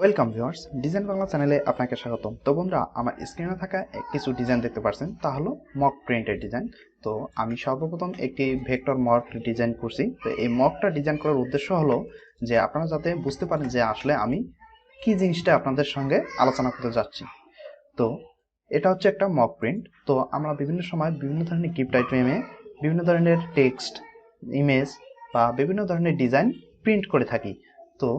Welcome viewers, design Bangla চ্যানেলে আপনাকে স্বাগতম। তো বন্ধুরা, আমার স্ক্রিনে থাকা কিছু ডিজাইন দেখতে পাচ্ছেন, তা হলো মক প্রিন্টের ডিজাইন। তো আমি সর্বপ্রথম একটি ভেক্টর মক ডিজাইন করছি। তো এই মকটা ডিজাইন করার উদ্দেশ্য হলো যে আপনারা যাতে বুঝতে পারেন যে আসলে আমি কি জিনিসটা আপনাদের সঙ্গে আলোচনা করতে যাচ্ছি। তো এটা হচ্ছে একটা মক প্রিন্ট। তো আমরা বিভিন্ন সময় বিভিন্ন ধরনের গিফট আইটেমে বিভিন্ন ধরনের টেক্সট, ইমেজ বা বিভিন্ন ধরনের ডিজাইন প্রিন্ট করে থাকি। তো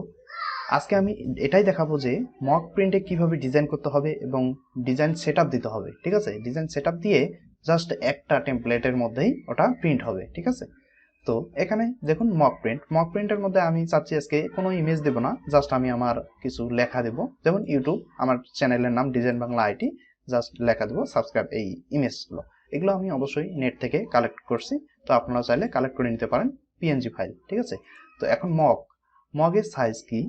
আজকে আমি এটাই দেখাবো যে মক প্রিন্টে কিভাবে ডিজাইন করতে হবে এবং ডিজাইন সেটআপ দিতে হবে। ঠিক আছে, ডিজাইন সেটআপ দিয়ে জাস্ট একটা টেমপ্লেটের মধ্যেই ওটা প্রিন্ট হবে। ঠিক আছে, তো এখানে দেখুন মক প্রিন্টের মধ্যে আমি চাচ্ছি আজকে কোনো ইমেজ দেব না, জাস্ট আমি আমার কিছু লেখা দেব। যেমন ইউটিউব, আমার চ্যানেলের নাম ডিজাইন বাংলা আইটি, জাস্ট লেখা দেবো সাবস্ক্রাইব। এই ইমেজগুলো এগুলো আমি অবশ্যই নেট থেকে কালেক্ট করছি। তো আপনারা চাইলে কালেক্ট করে নিতে পারেন পিএনজি ফাইল। ঠিক আছে, তো এখন মগের সাইজ কি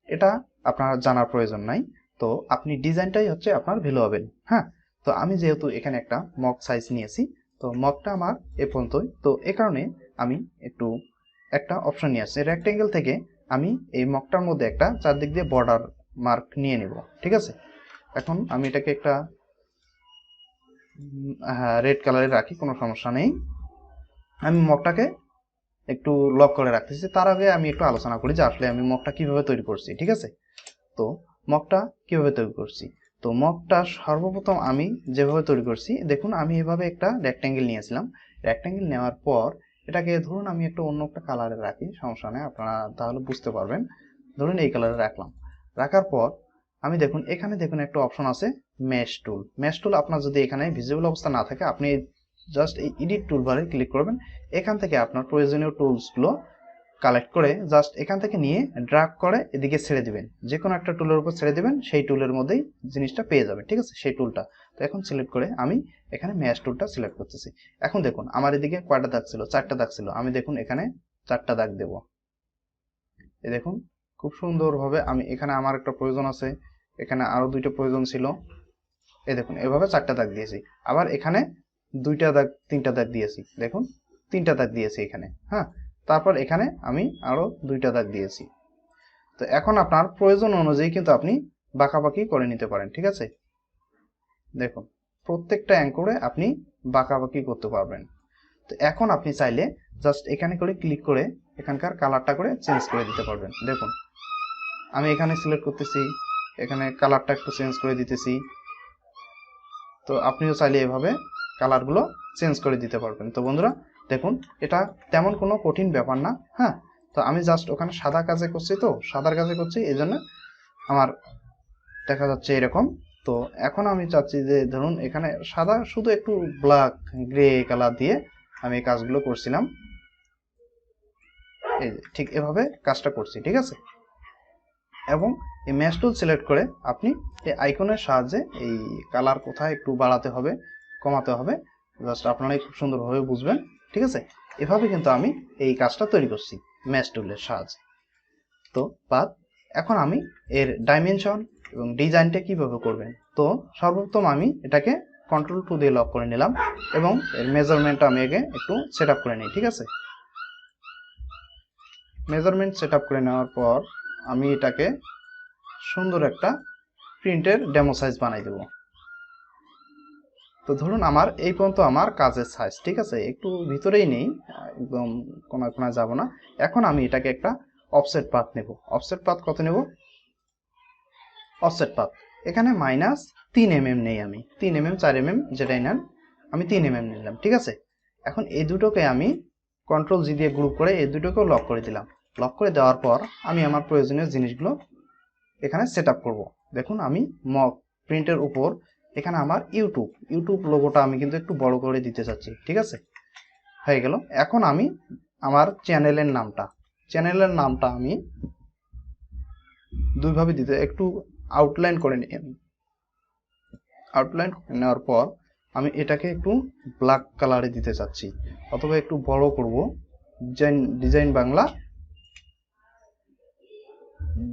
এটা আপনার জানার প্রয়োজন নাই। তো আপনি ডিজাইনটাই হচ্ছে আপনার ভ্যালুয়েবল। হ্যাঁ, তো আমি যেহেতু এখানে একটা মগ সাইজ নিয়েছি, তো মগটা আমার এ পর্যন্তই। তো এ কারণে আমি একটা অপশন নিয়ে আসছি রেক্টেঙ্গেল থেকে। আমি এই মগটার মধ্যে একটা চারদিক দিয়ে বর্ডার মার্ক নিয়ে নেব। ঠিক আছে, এখন আমি এটাকে একটা রেড কালারে রাখি, কোনো সমস্যা নেই। আমি মগটাকে একটু লক করে রাখতেছি। তার আগে আমি একটু আলোচনা করি যে আসলে আমি মগটা কিভাবে তৈরি করছি। ঠিক আছে, তো মগটা কিভাবে তৈরি করছি। তো মগটা সর্বপ্রথম আমি যেভাবে তৈরি করছি, দেখুন আমি এভাবে একটা রেক্ট্যাঙ্গেল নিয়েছিলাম। রেক্ট্যাঙ্গেল নেওয়ার পর এটাকে ধরুন আমি অন্য একটা কালারে রাখি, সমস্যা নেই, আপনারা তাহলে বুঝতে পারবেন। ধরুন এই কালারে রাখলাম। রাখার পর আমি দেখুন এখানে দেখুন একটা অপশন আছে মেশ টুল। আপনার যদি এখানে ভিজিবল অবস্থা না থাকে, আপনি জাস্ট এই এডিট টুল বারে ক্লিক করবেন। এখান থেকে আপনার প্রয়োজনীয় টুলসগুলো কালেক্ট করে জাস্ট এখান থেকে নিয়ে ড্র্যাগ করে এদিকে ছেড়ে দিবেন। যে কোনো একটা টুলের উপর ছেড়ে দিবেন, সেই টুলের মধ্যেই জিনিসটা পেয়ে যাবেন। ঠিক আছে, সেই টুলটা। তো এখন সিলেক্ট করে আমি এখানে ম্যাশ টুলটা সিলেক্ট করতেছি। এখন দেখুন আমার এদিকে কয়টা দাগ ছিল, 4টা দাগ ছিল। আমি দেখুন এখানে 4টা দাগ দেব। এই দেখুন খুব সুন্দরভাবে আমি এখানে আমার একটা প্রয়োজন আছে, এখানে আরো 2টা প্রয়োজন ছিল। এই দেখুন এভাবে 4টা দাগ দিয়েছি। আবার এখানে 2টা দাগ, 3টা দাগ দিয়েছি। দেখুন 3টা দাগ দিয়েছি এখানে। হ্যাঁ, তারপর এখানে আমি আরো 2টা দাগ দিয়েছি। তো এখন আপনার প্রয়োজন অনুযায়ী কিন্তু আপনি বাঁকাবাঁকি করে নিতে পারেন। ঠিক আছে, দেখুন প্রত্যেকটা অ্যাঙ্করে আপনি বাঁকাবাঁকি করতে পারবেন। তো এখন আপনি চাইলে জাস্ট এখানে করে ক্লিক করে এখানকার কালারটা করে চেঞ্জ করে দিতে পারবেন। দেখুন আমি এখানে সিলেক্ট করতেছি, এখানে কালারটা একটু চেঞ্জ করে দিতেছি। তো আপনিও চাইলে এভাবে কালারগুলো চেঞ্জ করে দিতে পারবেন। তো বন্ধুরা দেখুন, এটা তেমন কোনো কঠিন ব্যাপার না। হ্যাঁ, তো আমি জাস্ট ওখানে সাদা কাজে করছি, তো সাদার কাজে করছি, এই জন্য আমার দেখা যাচ্ছে এরকম। তো এখন আমি চাচ্ছি যে ধরুন এখানে সাদা শুধু একটু ব্ল্যাক গ্রে কালার দিয়ে আমি এই কাজগুলো করছিলাম। এই যে ঠিক এভাবে কাজটা করছি। ঠিক আছে, এবং এই ম্যাশ টুল সিলেক্ট করে আপনি এই আইকনের সাহায্যে এই কালার কোথায় একটু বাড়াতে হবে, কমাতে হবে, জাস্ট আপনারাই খুব সুন্দরভাবে বুঝবেন। ঠিক আছে, এভাবে কিন্তু আমি এই কাজটা তৈরি করছি ম্যাশ টুলের সাহায্যে। তো বাদ এখন আমি এর ডাইমেনশন এবং ডিজাইনটা কিভাবে করবেন। তো সর্বপ্রথম আমি এটাকে কন্ট্রোল 2 দিয়ে লক করে নিলাম এবং এর মেজারমেন্টটা আমি আগে একটু সেট আপ করে নিই। ঠিক আছে, মেজারমেন্ট সেট আপ করে নেওয়ার পর আমি এটাকে সুন্দর একটা প্রিন্টের ডেমো সাইজ বানাই দেব। তো ধরুন আমার এই পর্যন্ত আমার কাজের সাইজ। ঠিক আছে, একটু ভিতরেই নেই, একদম কোনায় কোনায় যাব না। এখন আমি এটাকে একটা অফসেট পাথ নেব। অফসেট পাথ কত নেব? অফসেট পাথ এখানে -3 mm নেই, আমি 3 mm 4 mm যেটাই নেন, আমি 3 mm নিলাম। ঠিক আছে, এখন এই দুটোকে আমি কন্ট্রোল-G দিয়ে গ্রুপ করে এই দুটোকেও লক করে দিলাম। লক করে দেওয়ার পর আমি আমার প্রয়োজনীয় জিনিসগুলো এখানে সেট আপ করবো। দেখুন আমি মক প্রিন্টের উপর এখানে আমার ইউটিউব লোগোটা আমি কিন্তু একটু বড় করে দিতে চাচ্ছি। ঠিক আছে, হয়ে গেল। এখন আমি আমার চ্যানেলের নামটা আমি দুইভাবে দিতে, একটু আউটলাইন করে নিই। আমি আউটলাইন নেওয়ার পর আমি এটাকে একটু ব্ল্যাক কালারে দিতে চাচ্ছি, অথবা একটু বড় করব।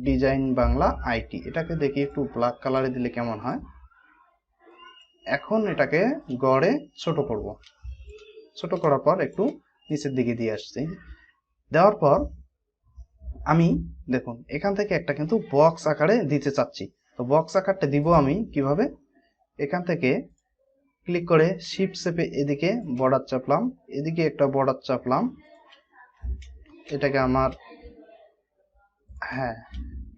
ডিজাইন বাংলা আইটি, এটাকে দেখি একটু ব্ল্যাক কালারে দিলে কেমন হয়। এখন এটাকে গড়ে ছোট করব। ছোট করার পর একটু নিচের দিকে দিয়ে আসছি। দেওয়ার পর আমি দেখুন এখান থেকে একটা কিন্তু বক্স আকারে দিতে চাচ্ছি। তো বক্স আকারটা দিব আমি কিভাবে, এখান থেকে ক্লিক করে শিফট চেপে এদিকে বর্ডার চাপলাম, এদিকে একটা বর্ডার চাপলাম, এটাকে আমার, হ্যাঁ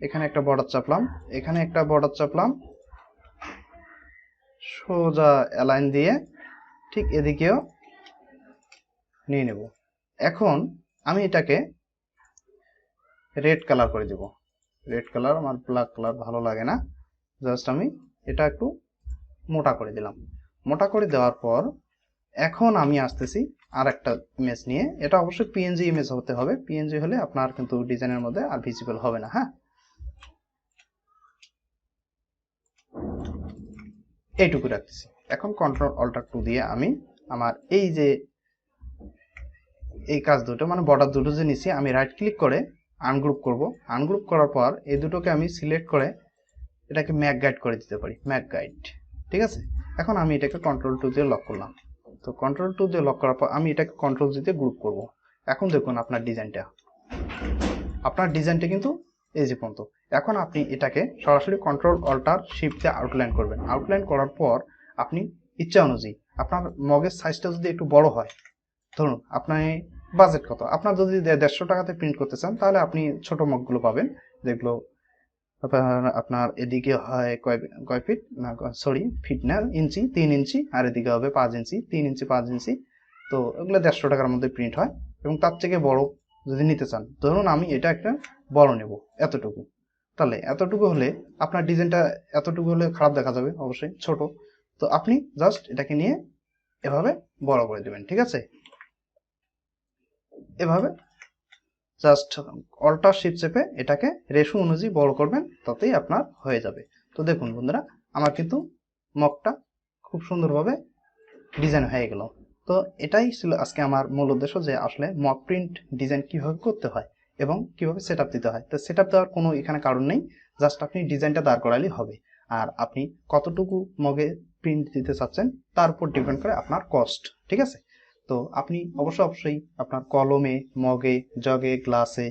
এখানে একটা বর্ডার চাপলাম, এখানে একটা বর্ডার চাপলাম, সোজা অ্যালাইন দিয়ে ঠিক এদিকেও নিয়ে নেব। এখন আমি এটাকে রেড কালার করে দেব। রেড কালার, আমার ব্ল্যাক কালার ভালো লাগে না, জাস্ট আমি এটা একটু মোটা করে দিলাম। মোটা করে দেওয়ার পর এখন আমি আসতেছি আর একটা ইমেজ নিয়ে। এটা অবশ্যই পিএনজি ইমেজ হতে হবে, পিএনজি হলে আপনার কিন্তু ডিজাইনের মধ্যে আর ভিজিবল হবে না। হ্যাঁ, এইটুকু রাখতেছি। এখন কন্ট্রোল অল্টার 2 দিয়ে আমি আমার এই যে এই কাজ দুটো মানে বর্ডার দুটো যে নিচে আমি রাইট ক্লিক করে আনগ্রুপ করব। আনগ্রুপ করার পর এই দুটোকে আমি সিলেক্ট করে এটাকে ম্যাক গাইড করে দিতে পারি, ম্যাক গাইড। ঠিক আছে, এখন আমি এটাকে কন্ট্রোল 2 দিয়ে লক করলাম। তো কন্ট্রোল 2 দিয়ে লক করার পর আমি এটাকে কন্ট্রোল 2 দিয়ে গ্রুপ করব। এখন দেখুন আপনার ডিজাইনটা কিন্তু এই যে পর্যন্ত। এখন আপনি এটাকে সরাসরি কন্ট্রোল অল্টার শিফট দিয়ে আউটলাইন করবেন। আউটলাইন করার পর আপনি ইচ্ছা অনুযায়ী আপনার মগের সাইজটা যদি একটু বড় হয়, ধরুন আপনার বাজেট কত, আপনার যদি 150 টাকাতে প্রিন্ট করতে চান তাহলে আপনি ছোট মগগুলো পাবেন, যেগুলো আপনার এদিকে হয় কয় ফিট না, সরি ফিট না, ইঞ্চি, 3 ইঞ্চি, আর এদিকে হবে 5 ইঞ্চি, 3 ইঞ্চি 5 ইঞ্চি। তো এগুলো 150 টাকার মধ্যে প্রিন্ট হয়। এবং তার থেকে বড় যদি নিতে চান, ধরুন আমি এটা একটা বড় নেব এতটুকু, তাহলে এতটুকু হলে আপনার ডিজাইনটা এতটুকু হলে খারাপ দেখা যাবে অবশ্যই, ছোট। তো আপনি জাস্ট এটাকে নিয়ে এভাবে বড় করে দেবেন। ঠিক আছে, এভাবে জাস্ট অল্টার শিফট চেপে এটাকে রেশিও অনুযায়ী বড় করবেন, তাতেই আপনার হয়ে যাবে। তো দেখুন বন্ধুরা, আমার কিন্তু মগটা খুব সুন্দরভাবে ডিজাইন হয়ে গেল। তো এটাই ছিল আজকে আমার মূল উদ্দেশ্য, যে আসলে মক প্রিন্ট ডিজাইন কিভাবে করতে হয় এবং কিভাবে সেট আপ দিতে হয়। তো সেট আপ দেওয়ার কোনো এখানে কারণ নেই, জাস্ট আপনি ডিজাইনটা দাঁড় করালেই হবে। আর আপনি কতটুকু মগে প্রিন্ট দিতে চাচ্ছেন তার উপর ডিপেন্ড করে আপনার কস্ট। ঠিক আছে, তো আপনি অবশ্যই আপনার কলমে, মগে, জগে, গ্লাসে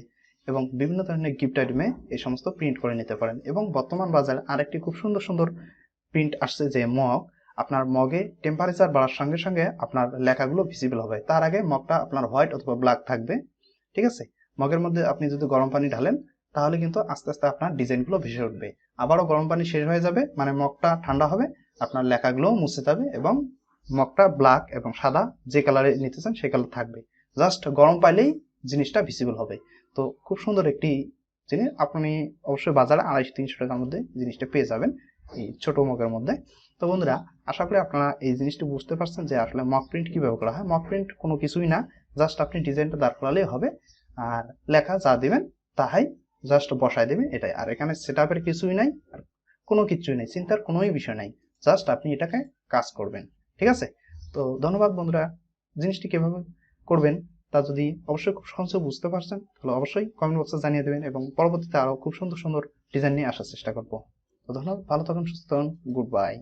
এবং বিভিন্ন ধরনের গিফট আইটেমে এই সমস্ত প্রিন্ট করে নিতে পারেন। এবং বর্তমান বাজারে আরেকটি খুব সুন্দর সুন্দর প্রিন্ট আসছে, যে মগ আপনার মগে টেম্পারেচার বাড়ার সঙ্গে সঙ্গে আপনার লেখাগুলো ভিজিবল হবে। তার আগে মগটা আপনার হোয়াইট অথবা ব্ল্যাক থাকবে। ঠিক আছে, মগের মধ্যে আপনি যদি গরম পানি ঢালেন তাহলে কিন্তু আস্তে আস্তে আপনার ডিজাইনগুলো ভেসে উঠবে। আবারও গরম পানি শেষ হয়ে যাবে, মানে মগটা ঠান্ডা হবে, আপনার লেখাগুলো মুছে যাবে এবং মগটা ব্ল্যাক এবং সাদা যে কালারে নিতে চান সেই কালার থাকবে। জাস্ট গরম পাইলেই জিনিসটা ভিজিবল হবে। তো খুব সুন্দর একটি জিনিস, আপনি অবশ্যই বাজারে 250-300 টাকার মধ্যে জিনিসটা পেয়ে যাবেন এই ছোট মগের মধ্যে। তো বন্ধুরা, আশা করি আপনারা এই জিনিসটি বুঝতে পারছেন যে আসলে মক প্রিন্ট কিভাবে করা হয়। মক প্রিন্ট কোনো কিছুই না, জাস্ট আপনি ডিজাইনটা দাঁড় করালেই হবে, আর লেখা যা দিবেন তাহাই জাস্ট বসায় দেবেন, এটাই। আর এখানে সেট আপের কিছুই নাই, আর কোনো কিছুই নেই, চিন্তার কোনোই বিষয় নাই, জাস্ট আপনি এটাকে কাজ করবেন। ঠিক আছে, তো ধন্যবাদ বন্ধুরা। জিনিসটি কিভাবে করবেন তা যদি অবশ্যই খুব সহজে বুঝতে পারছেন তাহলে অবশ্যই কমেন্ট বক্সে জানিয়ে দেবেন, এবং পরবর্তীতে আরো খুব সুন্দর সুন্দর ডিজাইন নিয়ে আসার চেষ্টা করবো। তো ধন্যবাদ, ভালো থাকুন, সুস্থ থাকুন, গুড বাই।